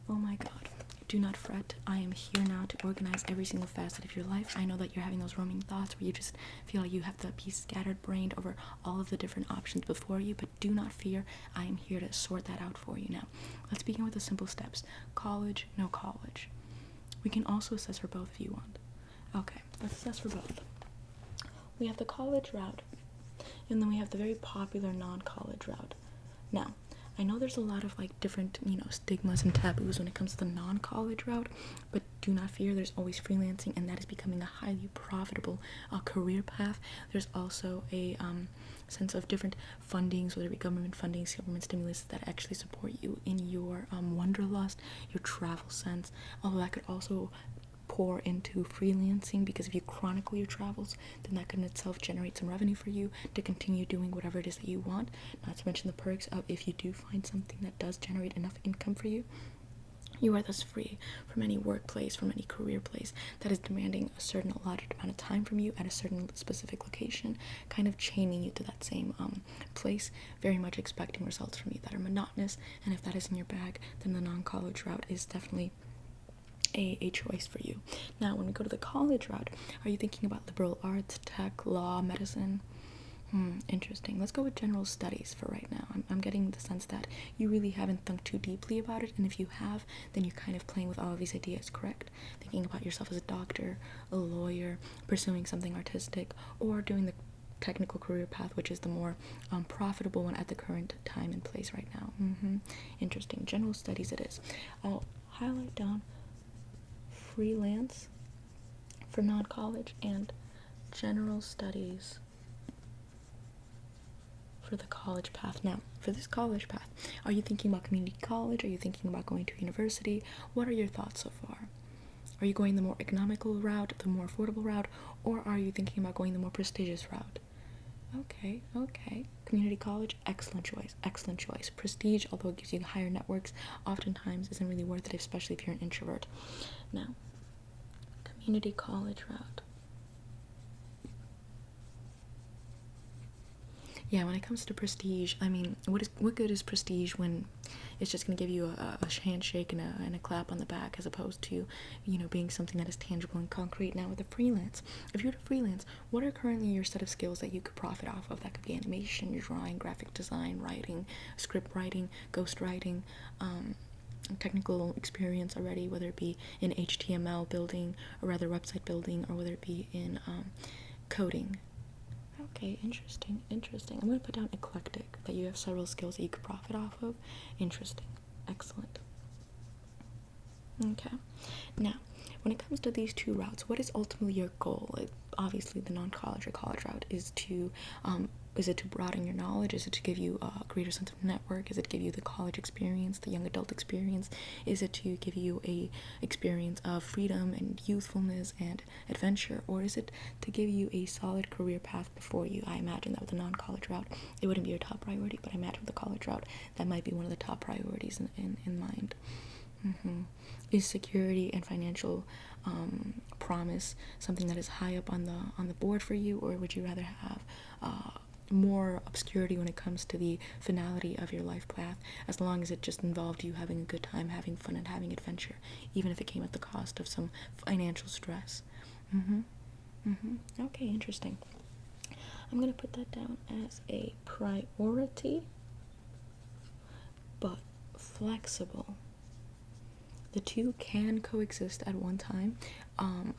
Oh my god. Do not fret. I am here now to organize every single facet of your life. I know that you're having those roaming thoughts where you just feel like you have to be scattered brained over all of the different options before you, but do not fear. I am here to sort that out for you now. Let's begin with the simple steps. College, no college. We can also assess for both if you want. Okay, let's assess for both. We have the college route, and then we have the very popular non-college route. Now, I know there's a lot of like different, stigmas and taboos when it comes to the non-college route, but do not fear, there's always freelancing, and that is becoming a highly profitable career path. There's also a sense of different fundings, whether it be government fundings, government stimulus, that actually support you in your wanderlust, your travel sense, although that could also pour into freelancing, because if you chronicle your travels, then that could in itself generate some revenue for you to continue doing whatever it is that you want. Not to mention the perks of, if you do find something that does generate enough income for you, you are thus free from any workplace, from any career place that is demanding a certain allotted amount of time from you at a certain specific location, kind of chaining you to that same place, very much expecting results from you that are monotonous. And if that is in your bag, then the non-college route is definitely a choice for you. Now, when we go to the college route, are you thinking about liberal arts, tech, law, medicine? Interesting. Let's go with general studies for right now. I'm getting the sense that you really haven't thought too deeply about it, and if you have, then you're kind of playing with all of these ideas, correct? Thinking about yourself as a doctor, a lawyer, pursuing something artistic, or doing the technical career path, which is the more profitable one at the current time and place right now. Interesting. General studies it is. I'll highlight down freelance for non-college and general studies for the college path. Now, for this college path, are you thinking about community college? Are you thinking about going to university? What are your thoughts so far? Are you going the more economical route, the more affordable route, or are you thinking about going the more prestigious route? Okay. Community college, excellent choice. Prestige, although it gives you higher networks, oftentimes isn't really worth it, especially if you're an introvert. Now, community college route. Yeah, when it comes to prestige, I mean, what good is prestige when it's just going to give you a handshake and a clap on the back, as opposed to, being something that is tangible and concrete. Now, with a freelance, if you were to freelance, what are currently your set of skills that you could profit off of? That could be animation, drawing, graphic design, writing, script writing, ghost writing, technical experience already, whether it be in HTML building, or rather website building, or whether it be in coding. Okay, interesting. I'm going to put down eclectic, that you have several skills that you could profit off of. Interesting. Excellent. Okay. Now, when it comes to these two routes, what is ultimately your goal? Obviously, the non-college or college route is it to broaden your knowledge? Is it to give you a greater sense of network? Is it to give you the college experience, the young adult experience? Is it to give you a experience of freedom and youthfulness and adventure? Or is it to give you a solid career path before you? I imagine that with the non-college route, it wouldn't be your top priority, but I imagine with the college route, that might be one of the top priorities in mind. Is security and financial promise something that is high up on the board for you, or would you rather have more obscurity when it comes to the finality of your life path, as long as it just involved you having a good time, having fun, and having adventure, even if it came at the cost of some financial stress? Okay, interesting. I'm gonna put that down as a priority, but flexible. The two can coexist at one time.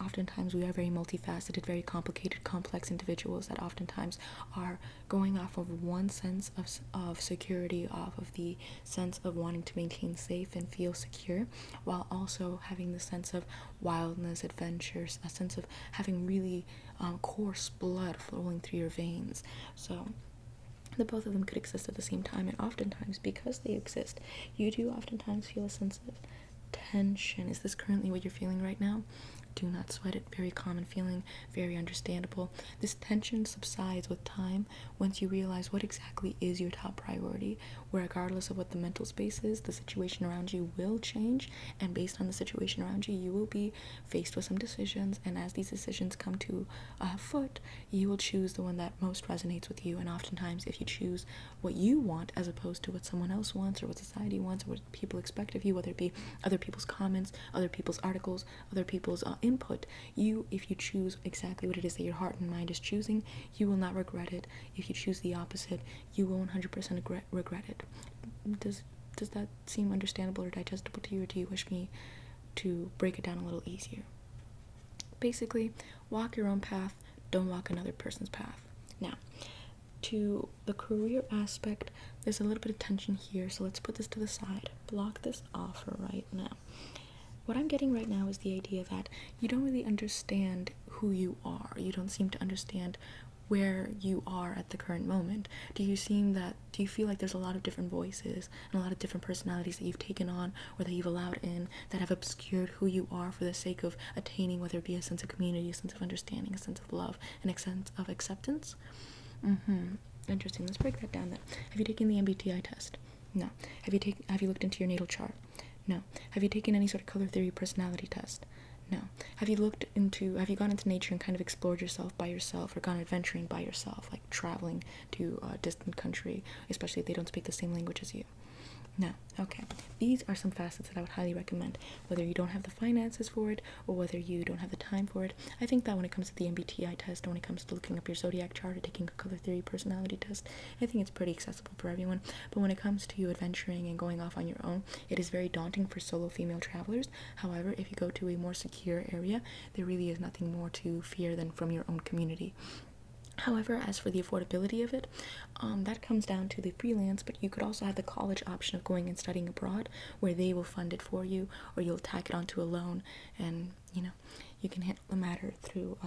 Oftentimes we are very multifaceted, very complicated, complex individuals that oftentimes are going off of one sense of security, off of the sense of wanting to maintain safe and feel secure, while also having the sense of wildness, adventures, a sense of having really coarse blood flowing through your veins. So the both of them could exist at the same time, and oftentimes, because they exist, you do oftentimes feel a sense of tension. Is this currently what you're feeling right now? Do not sweat it. Very common feeling, very understandable. This tension subsides with time once you realize what exactly is your top priority, where regardless of what the mental space is, the situation around you will change, and based on the situation around you, you will be faced with some decisions, and as these decisions come to foot, you will choose the one that most resonates with you. And oftentimes, if you choose what you want as opposed to what someone else wants or what society wants or what people expect of you, whether it be other people's comments, other people's articles, other people's input, if you choose exactly what it is that your heart and mind is choosing, you will not regret it. If you choose the opposite, you will 100% regret it. Does that seem understandable or digestible to you, or do you wish me to break it down a little easier? Basically, walk your own path, don't walk another person's path. Now, to the career aspect, there's a little bit of tension here, so let's put this to the side. Block this off for right now. What I'm getting right now is the idea that you don't really understand who you are. You don't seem to understand where you are at the current moment. Do you feel like there's a lot of different voices and a lot of different personalities that you've taken on or that you've allowed in that have obscured who you are for the sake of attaining, whether it be a sense of community, a sense of understanding, a sense of love, and a sense of acceptance? Interesting. Let's break that down then. Have you taken the MBTI test? No. Have you looked into your natal chart? No. Have you taken any sort of color theory personality test? No. Have you gone into nature and kind of explored yourself by yourself, or gone adventuring by yourself, like traveling to a distant country, especially if they don't speak the same language as you? No. Okay. These are some facets that I would highly recommend, whether you don't have the finances for it or whether you don't have the time for it. I think that when it comes to the MBTI test, and when it comes to looking up your zodiac chart or taking a color theory personality test, I think it's pretty accessible for everyone. But when it comes to you adventuring and going off on your own, it is very daunting for solo female travelers. However, if you go to a more secure area, there really is nothing more to fear than from your own community. However, as for the affordability of it, that comes down to the freelance, but you could also have the college option of going and studying abroad, where they will fund it for you, or you'll tack it onto a loan, and you can handle the matter through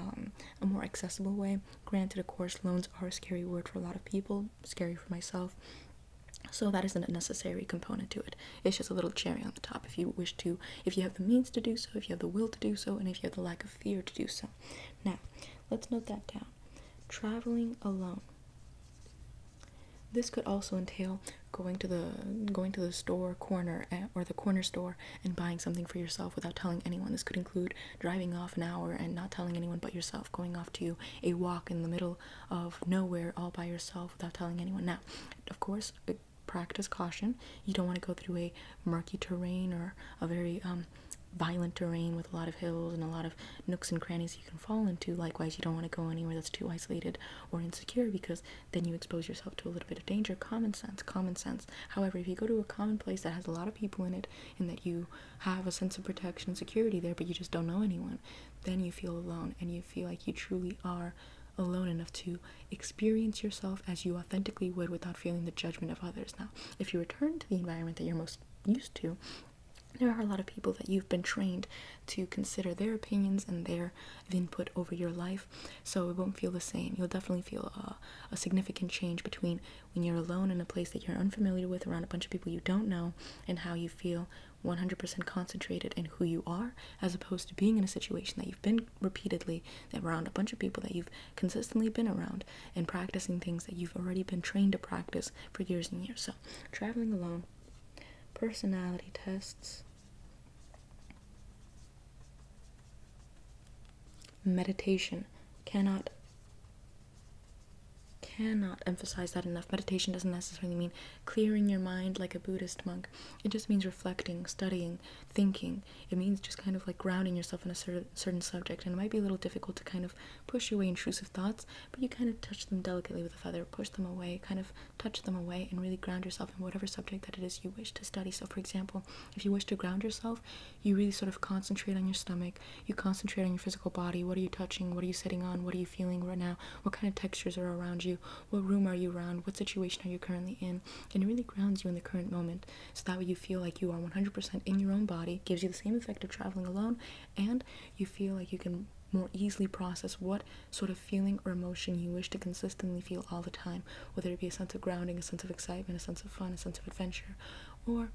a more accessible way. Granted, of course, loans are a scary word for a lot of people, scary for myself, so that isn't a necessary component to it. It's just a little cherry on the top if you have the means to do so, if you have the will to do so, and if you have the lack of fear to do so. Now, let's note that down. Traveling alone. This could also entail going to the store corner or the corner store and buying something for yourself without telling anyone. This could include driving off an hour and not telling anyone but yourself, going off to a walk in the middle of nowhere all by yourself without telling anyone. Now, of course, practice caution. You don't want to go through a murky terrain or a very violent terrain with a lot of hills and a lot of nooks and crannies you can fall into. Likewise, you don't want to go anywhere that's too isolated or insecure, because then you expose yourself to a little bit of danger. Common sense. However, if you go to a common place that has a lot of people in it and that you have a sense of protection and security there, but you just don't know anyone, then you feel alone, and you feel like you truly are alone enough to experience yourself as you authentically would without feeling the judgment of others. Now, if you return to the environment that you're most used to, there are a lot of people that you've been trained to consider their opinions and their input over your life, so it won't feel the same. You'll definitely feel a significant change between when you're alone in a place that you're unfamiliar with around a bunch of people you don't know, and how you feel 100% concentrated in who you are, as opposed to being in a situation that you've been repeatedly around a bunch of people that you've consistently been around and practicing things that you've already been trained to practice for years and years. So, traveling alone, personality tests, meditation. Cannot emphasize that enough. Meditation doesn't necessarily mean clearing your mind like a Buddhist monk. It just means reflecting, studying, thinking. It means just kind of like grounding yourself in a certain subject, and it might be a little difficult to kind of push away intrusive thoughts, but you kind of touch them delicately with a feather, push them away, kind of touch them away, and really ground yourself in whatever subject that it is you wish to study. So, for example, if you wish to ground yourself, you really sort of concentrate on your stomach, you concentrate on your physical body. What are you touching? What are you sitting on? What are you feeling right now? What kind of textures are around you? What room are you around? What situation are you currently in? And it really grounds you in the current moment, so that way you feel like you are 100% in your own body, gives you the same effect of traveling alone, and you feel like you can more easily process what sort of feeling or emotion you wish to consistently feel all the time, whether it be a sense of grounding, a sense of excitement, a sense of fun, a sense of adventure, or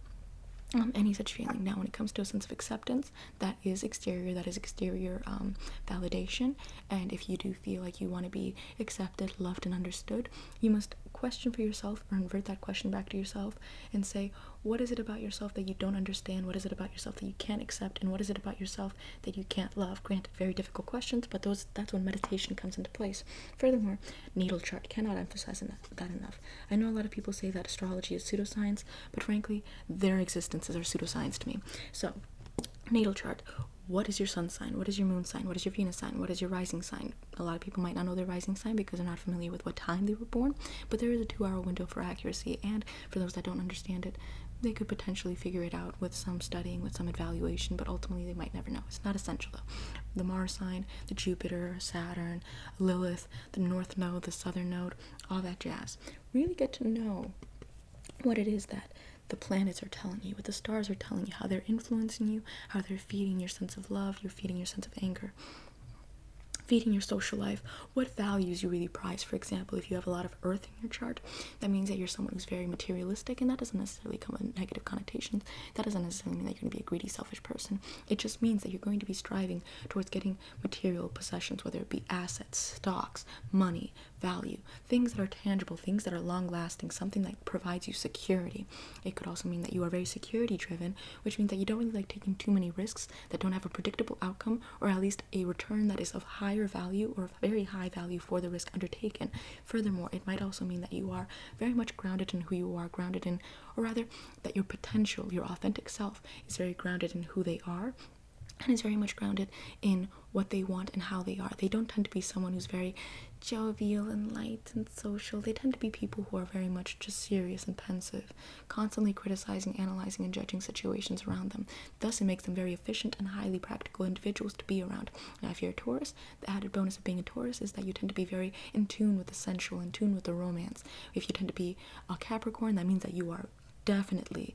any such feeling. Now, when it comes to a sense of acceptance, that is exterior validation. And if you do feel like you want to be accepted, loved, and understood, you must question for yourself, or invert that question back to yourself and say, what is it about yourself that you don't understand? What is it about yourself that you can't accept? And what is it about yourself that you can't love? Granted, very difficult questions, but that's when meditation comes into place. Furthermore, natal chart, cannot emphasize that enough. I know a lot of people say that astrology is pseudoscience, but frankly, their existences are pseudoscience to me. So, natal chart. What is your sun sign? What is your moon sign? What is your Venus sign? What is your rising sign? A lot of people might not know their rising sign because they're not familiar with what time they were born, but there is a 2-hour window for accuracy, and for those that don't understand it, they could potentially figure it out with some studying, with some evaluation, but ultimately they might never know. It's not essential though. The Mars sign, the Jupiter, Saturn, Lilith, the North Node, the Southern Node, all that jazz. Really get to know what it is that the planets are telling you, what the stars are telling you, how they're influencing you, how they're feeding your sense of love, you're feeding your sense of anger, feeding your social life, what values you really prize. For example, if you have a lot of earth in your chart, that means that you're someone who's very materialistic, and that doesn't necessarily come with negative connotations. That doesn't necessarily mean that you're going to be a greedy, selfish person. It just means that you're going to be striving towards getting material possessions, whether it be assets, stocks, money, value, things that are tangible, things that are long-lasting, something that provides you security. It could also mean that you are very security-driven, which means that you don't really like taking too many risks that don't have a predictable outcome, or at least a return that is of higher value or very high value for the risk undertaken. Furthermore, it might also mean that you are very much grounded in who you are, grounded in, or rather, that your potential, your authentic self, is very grounded in who they are, and is very much grounded in what they want and how they are. They don't tend to be someone who's very jovial and light and social. They tend to be people who are very much just serious and pensive, constantly criticizing, analyzing, and judging situations around them. Thus, it makes them very efficient and highly practical individuals to be around. Now, if you're a Taurus, the added bonus of being a Taurus is that you tend to be very in tune with the sensual, in tune with the romance. If you tend to be a Capricorn, that means that you are definitely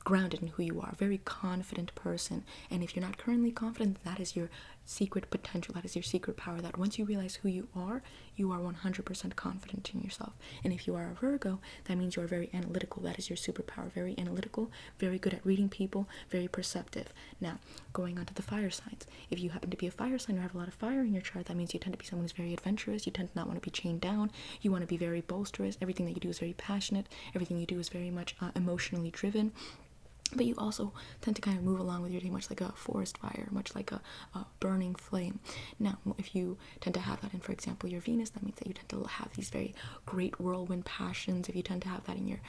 grounded in who you are, a very confident person. And if you're not currently confident, that is your secret potential, that is your secret power, that once you realize who you are 100% confident in yourself. And if you are a Virgo, that means you are very analytical. That is your superpower, very analytical, very good at reading people, very perceptive. Now, going on to the fire signs. If you happen to be a fire sign or have a lot of fire in your chart, that means you tend to be someone who's very adventurous. You tend to not want to be chained down. You want to be very boisterous. Everything that you do is very passionate. Everything you do is very much emotionally driven. But you also tend to kind of move along with your day, much like a forest fire, much like a burning flame. Now, if you tend to have that in, for example, your Venus, that means that you tend to have these very great whirlwind passions. If you tend to have that in your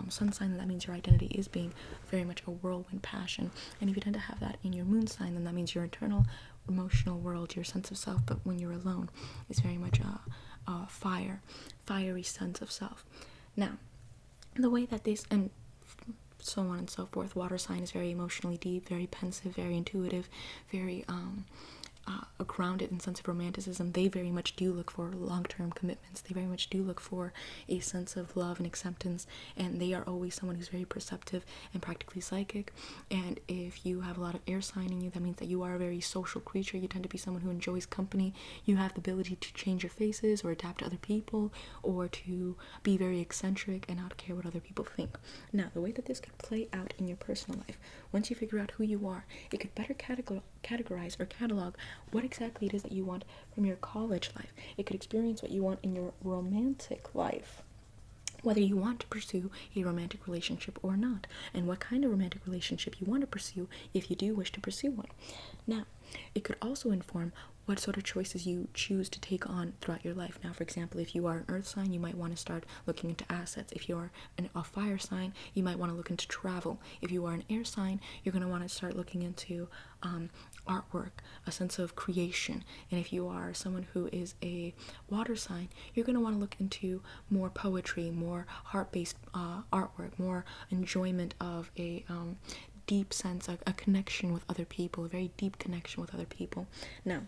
sun sign, then that means your identity is being very much a whirlwind passion. And if you tend to have that in your moon sign, then that means your internal emotional world, your sense of self, but when you're alone, is very much a fiery sense of self. Now, the way that this, and so on and so forth. Water sign is very emotionally deep, very pensive, very intuitive, very grounded in sense of romanticism. They very much do look for long-term commitments. They very much do look for a sense of love and acceptance, and they are always someone who's very perceptive and practically psychic. And if you have a lot of air sign in you, that means that you are a very social creature. You tend to be someone who enjoys company. You have the ability to change your faces or adapt to other people, or to be very eccentric and not care what other people think. Now, the way that this could play out in your personal life, once you figure out who you are, it could better categorize or catalog what exactly it is that you want from your college life. It could experience what you want in your romantic life, whether you want to pursue a romantic relationship or not, and what kind of romantic relationship you want to pursue if you do wish to pursue one. Now, it could also inform what sort of choices you choose to take on throughout your life. Now, for example, if you are an earth sign, you might want to start looking into assets. If you are a fire sign, you might want to look into travel. If you are an air sign, you're going to want to start looking into artwork, a sense of creation. And if you are someone who is a water sign, you're going to want to look into more poetry, more heart-based artwork, more enjoyment of a deep sense, a connection with other people, a very deep connection with other people. Now,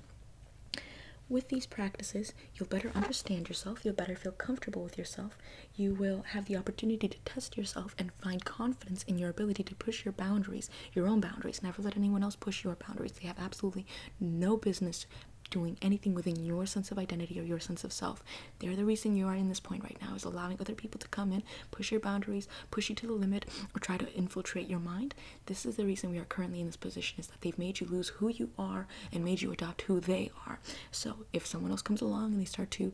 with these practices, you'll better understand yourself, you'll better feel comfortable with yourself, you will have the opportunity to test yourself and find confidence in your ability to push your boundaries, your own boundaries. Never let anyone else push your boundaries. They have absolutely no business doing anything within your sense of identity or your sense of self. They're the reason you are in this point right now, is allowing other people to come in, push your boundaries, push you to the limit, or try to infiltrate your mind. This is the reason we are currently in this position, is that they've made you lose who you are and made you adopt who they are. So if someone else comes along and they start to,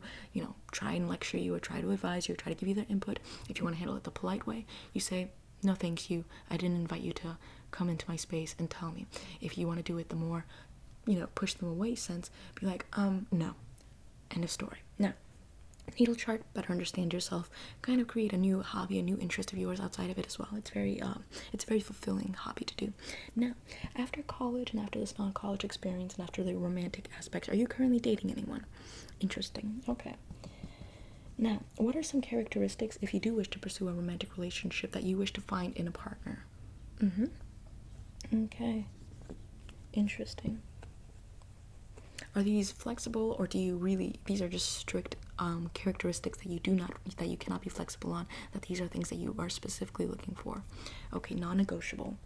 try and lecture you or try to advise you or try to give you their input, if you want to handle it the polite way, you say, no thanks, I didn't invite you to come into my space and tell me. If you want to do it the more, push them away sense, be like, no. End of story. Now, natal chart, better understand yourself, kind of create a new hobby, a new interest of yours outside of it as well. It's very fulfilling hobby to do. Now, after college and after this non-college experience and after the romantic aspects, are you currently dating anyone? Interesting. Okay. Now, what are some characteristics, if you do wish to pursue a romantic relationship, that you wish to find in a partner? Okay. Interesting. Are these flexible, or these are just strict characteristics that you cannot be flexible on, that these are things that you are specifically looking for? Okay, non-negotiable.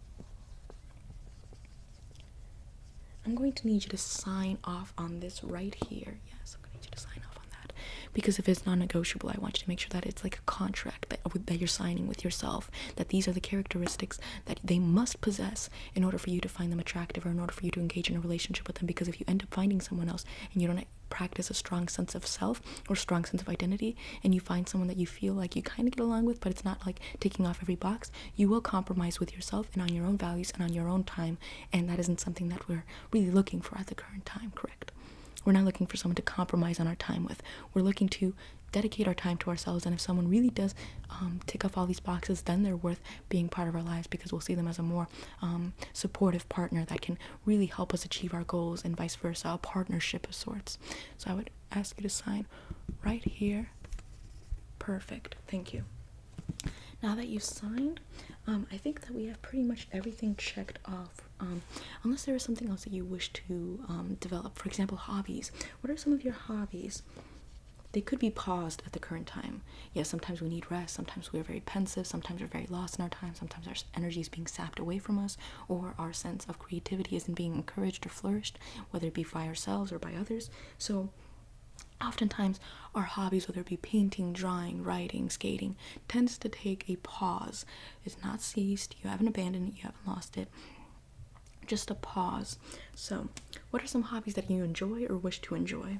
I'm going to need you to sign off on this right here. Yes, I'm going to need you to sign off on that. Because if it's non-negotiable, I want you to make sure that it's like a contract that you're signing with yourself, that these are the characteristics that they must possess in order for you to find them attractive, or in order for you to engage in a relationship with them. Because if you end up finding someone else and you don't practice a strong sense of self or strong sense of identity, and you find someone that you feel like you kind of get along with, but it's not like ticking off every box, you will compromise with yourself and on your own values and on your own time, and that isn't something that we're really looking for at the current time, correct? We're not looking for someone to compromise on our time with. We're looking to dedicate our time to ourselves, and if someone really does tick off all these boxes, then they're worth being part of our lives, because we'll see them as a more supportive partner that can really help us achieve our goals, and vice versa, a partnership of sorts. So I would ask you to sign right here. Perfect. Thank you. Now that you've signed, I think that we have pretty much everything checked off, unless there is something else that you wish to develop. For example, hobbies. What are some of your hobbies? They could be paused at the current time. Yes, sometimes we need rest, sometimes we're very pensive, sometimes we're very lost in our time, sometimes our energy is being sapped away from us, or our sense of creativity isn't being encouraged or flourished, whether it be by ourselves or by others. So oftentimes our hobbies, whether it be painting, drawing, writing, skating, tends to take a pause. It's not ceased, you haven't abandoned it, you haven't lost it, just a pause. So what are some hobbies that you enjoy or wish to enjoy?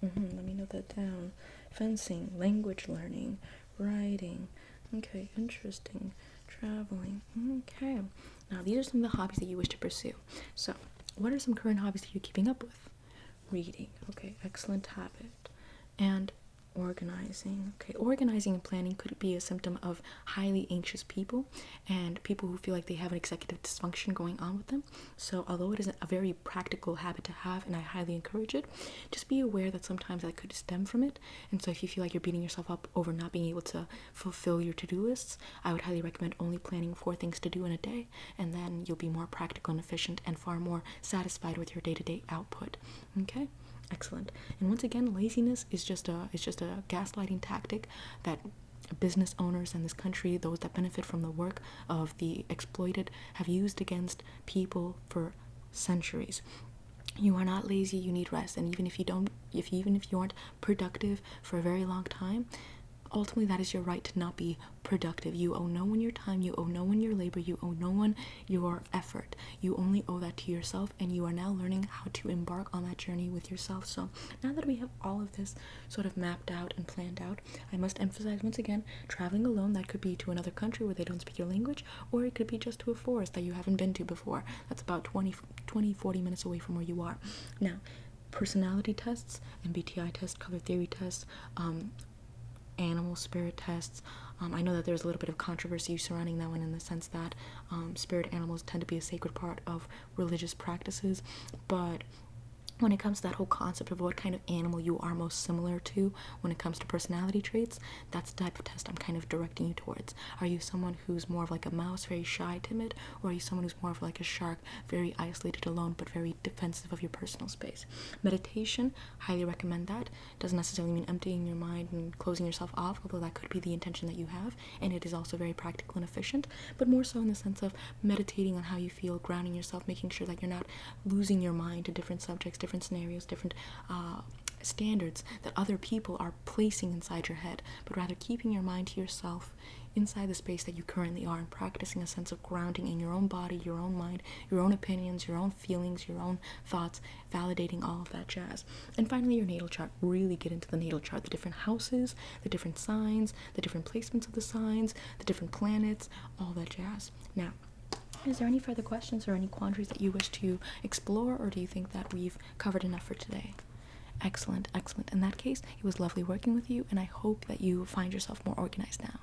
Let me note that down. Fencing, language learning, writing. Okay, interesting. Traveling. Okay. Now, these are some of the hobbies that you wish to pursue. So, what are some current hobbies that you're keeping up with? Reading. Okay, excellent habit. And organizing. Okay, organizing and planning could be a symptom of highly anxious people and people who feel like they have an executive dysfunction going on with them. So although it is a very practical habit to have, and I highly encourage it, just be aware that sometimes that could stem from it. And so if you feel like you're beating yourself up over not being able to fulfill your to-do lists, I would highly recommend only planning 4 things to do in a day, and then you'll be more practical and efficient and far more satisfied with your day-to-day output. Okay? Excellent. And once again, laziness is just a gaslighting tactic that business owners in this country, those that benefit from the work of the exploited, have used against people for centuries. You are not lazy, you need rest, and even if you aren't productive for a very long time, ultimately that is your right to not be productive. You owe no one your time, you owe no one your labor, you owe no one your effort. You only owe that to yourself, and you are now learning how to embark on that journey with yourself. So now that we have all of this sort of mapped out and planned out, I must emphasize once again, traveling alone, that could be to another country where they don't speak your language, or it could be just to a forest that you haven't been to before. That's about 40 minutes away from where you are. Now, personality tests, MBTI tests, color theory tests, animal spirit tests. I know that there's a little bit of controversy surrounding that one, in the sense that spirit animals tend to be a sacred part of religious practices, but when it comes to that whole concept of what kind of animal you are most similar to when it comes to personality traits, that's the type of test I'm kind of directing you towards. Are you someone who's more of like a mouse, very shy, timid, or are you someone who's more of like a shark, very isolated, alone, but very defensive of your personal space? Meditation, highly recommend that. Doesn't necessarily mean emptying your mind and closing yourself off, although that could be the intention that you have, and it is also very practical and efficient, but more so in the sense of meditating on how you feel, grounding yourself, making sure that you're not losing your mind to different subjects, different different scenarios, different standards that other people are placing inside your head, but rather keeping your mind to yourself inside the space that you currently are, and practicing a sense of grounding in your own body, your own mind, your own opinions, your own feelings, your own thoughts, validating all of that jazz. And finally, your natal chart. Really get into the natal chart, the different houses, the different signs, the different placements of the signs, the different planets, all that jazz. Now, is there any further questions or any quandaries that you wish to explore, or do you think that we've covered enough for today? Excellent, excellent. In that case, it was lovely working with you, and I hope that you find yourself more organized now.